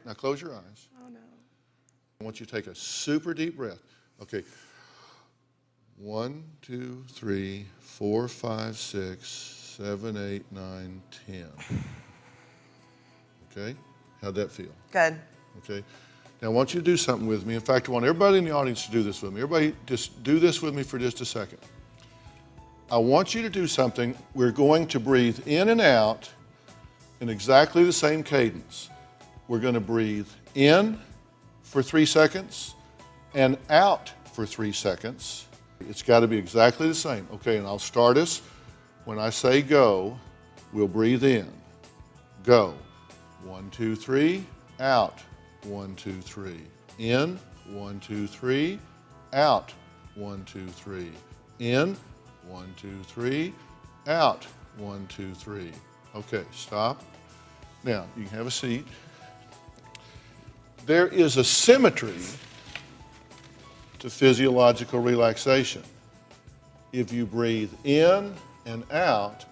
Now close your eyes. Oh, no. I want you to take a super deep breath. Okay. 1, 2, 3, 4, 5, 6, 7, 8, 9, 10. Okay? How'd that feel? Good. Okay? Now I want you to do something with me. In fact, I want everybody in the audience to do this with me. Everybody just do this with me for just a second. I want you to do something. We're going to breathe in and out in exactly the same cadence. We're going to breathe in for 3 seconds and out for 3 seconds. It's got to be exactly the same. Okay, and I'll start us. When I say go, we'll breathe in. Go. 1, 2, 3. Out. 1, 2, 3. In. 1, 2, 3. Out. 1, 2, 3. In. 1, 2, 3. Out. 1, 2, 3. Okay, stop. Now, you can have a seat. There is a symmetry to physiological relaxation. If you breathe in and out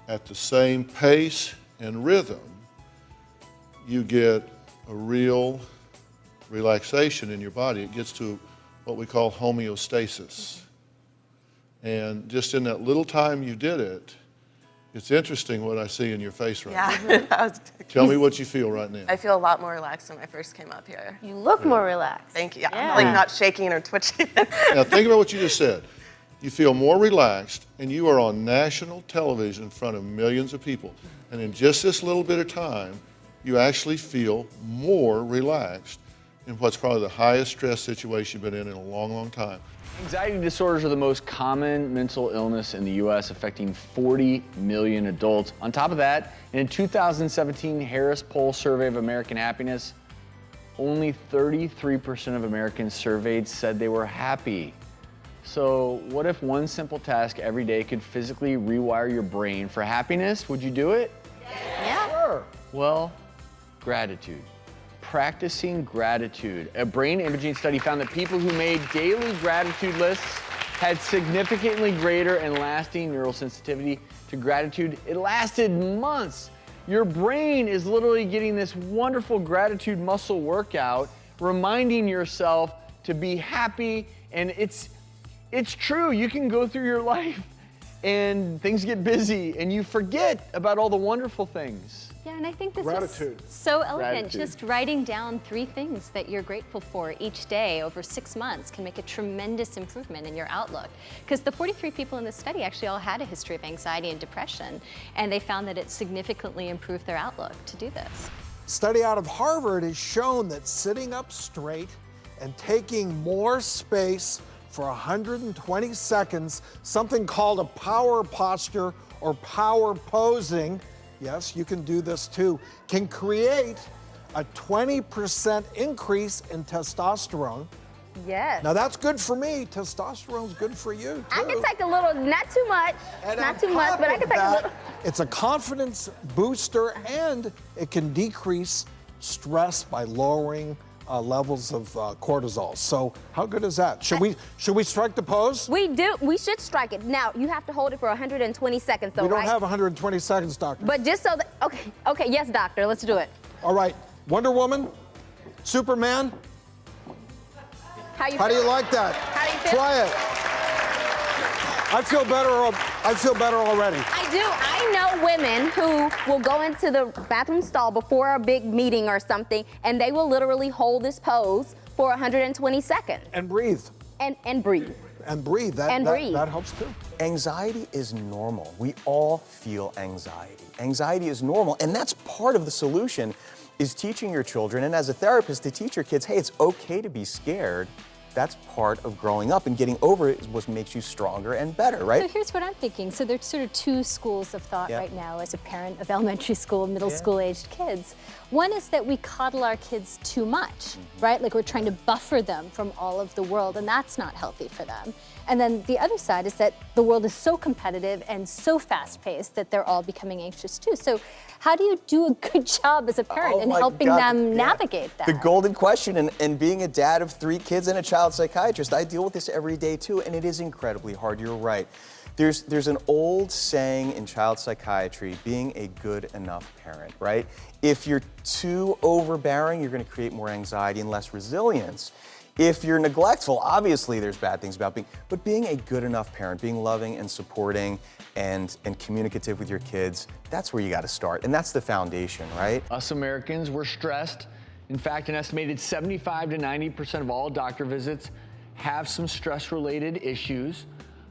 at the same pace and rhythm, you get a real relaxation in your body. It gets to what we call homeostasis. And just in that little time you did it, it's interesting what I see in your face right now. Tell me what you feel right now. I feel a lot more relaxed when I first came up here. You look more relaxed. Thank you. Yeah. I'm like not shaking or twitching. Now think about what you just said. You feel more relaxed, and you are on national television in front of millions of people. And in just this little bit of time, you actually feel more relaxed in what's probably the highest stress situation you've been in a long, long time. Anxiety disorders are the most common mental illness in the U.S., affecting 40 million adults. On top of that, in a 2017 Harris Poll survey of American happiness, only 33% of Americans surveyed said they were happy. So what if one simple task every day could physically rewire your brain for happiness? Would you do it? Yeah. Sure. Well, gratitude. Practicing gratitude. A brain imaging study found that people who made daily gratitude lists had significantly greater and lasting neural sensitivity to gratitude. It lasted months. Your brain is literally getting this wonderful gratitude muscle workout, reminding yourself to be happy, and it's true. You can go through your life and things get busy and you forget about all the wonderful things. Yeah, and I think this Gratitude. is so elegant. Gratitude. Just writing down 3 things that you're grateful for each day over 6 months can make a tremendous improvement in your outlook. Because the 43 people in this study actually all had a history of anxiety and depression, and they found that it significantly improved their outlook to do this. Study out of Harvard has shown that sitting up straight and taking more space for 120 seconds, something called a power posture or power posing, yes, you can do this too, can create a 20% increase in testosterone. Yes. Now that's good for me. Testosterone's good for you too. I can take a little, not too much, And not on too much, top but I of can take a that, little. It's a confidence booster, and it can decrease stress by lowering levels of cortisol. So how good is that? Should we strike the pose? We should strike it. Now, you have to hold it for 120 seconds though, We don't right? have 120 seconds, doctor. But just so that, okay, yes, doctor, let's do it. All right, Wonder Woman, Superman, How how do you like that? How do you feel? Try it. I feel better already. I do. I know women who will go into the bathroom stall before a big meeting or something, and they will literally hold this pose for 120 seconds. And breathe. And breathe. And breathe. That helps too. Anxiety is normal. We all feel anxiety. Anxiety is normal, and that's part of the solution, is teaching your children, and as a therapist, to teach your kids, hey, it's okay to be scared. That's part of growing up, and getting over it is what makes you stronger and better, right? So here's what I'm thinking. So there's sort of 2 schools of thought right now as a parent of elementary school, middle school aged kids. One is that we coddle our kids too much, right? Like we're trying to buffer them from all of the world, and that's not healthy for them. And then the other side is that the world is so competitive and so fast-paced that they're all becoming anxious too. So how do you do a good job as a parent in helping them navigate that? The golden question, and being a dad of 3 kids and a child psychiatrist, I deal with this every day too, and it is incredibly hard. You're right. There's an old saying in child psychiatry, being a good enough parent, right? If you're too overbearing, you're going to create more anxiety and less resilience. If you're neglectful, obviously there's bad things about but being a good enough parent, being loving and supporting and communicative with your kids, that's where you got to start. And that's the foundation, right? Us Americans, we're stressed. In fact, an estimated 75 to 90% of all doctor visits have some stress-related issues.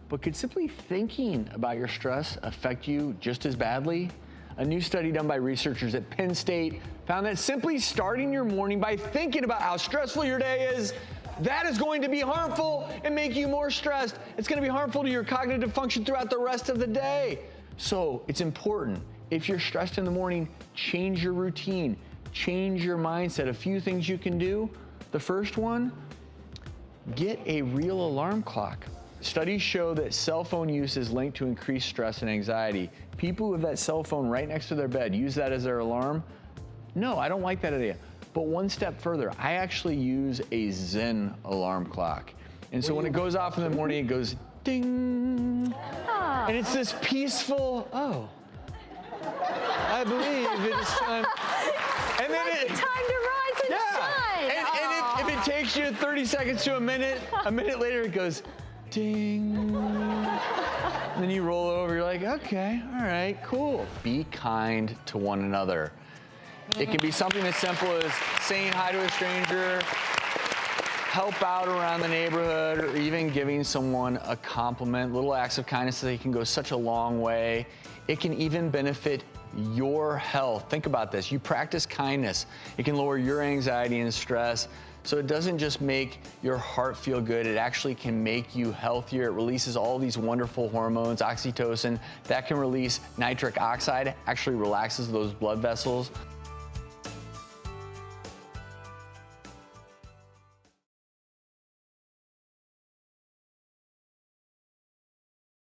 But could simply thinking about your stress affect you just as badly? A new study done by researchers at Penn State found that simply starting your morning by thinking about how stressful your day is, that is going to be harmful and make you more stressed. It's going to be harmful to your cognitive function throughout the rest of the day. So it's important. If you're stressed in the morning, change your routine, change your mindset. A few things you can do. The first one, get a real alarm clock. Studies show that cell phone use is linked to increased stress and anxiety. People who have that cell phone right next to their bed, use that as their alarm? No, I don't like that idea. But one step further, I actually use a Zen alarm clock. And so when it goes off in the morning, it goes ding. Oh. And it's this peaceful, I believe it is time. And then Time to rise and shine. And if it takes you 30 seconds to a minute later it goes ding. And then you roll over, you're like, okay, all right, cool. Be kind to one another. It can be something as simple as saying hi to a stranger, help out around the neighborhood, or even giving someone a compliment. Little acts of kindness, they can go such a long way. It can even benefit your health. Think about this. You practice kindness. It can lower your anxiety and stress. So it doesn't just make your heart feel good, it actually can make you healthier. It releases all these wonderful hormones, oxytocin, that can release nitric oxide, actually relaxes those blood vessels.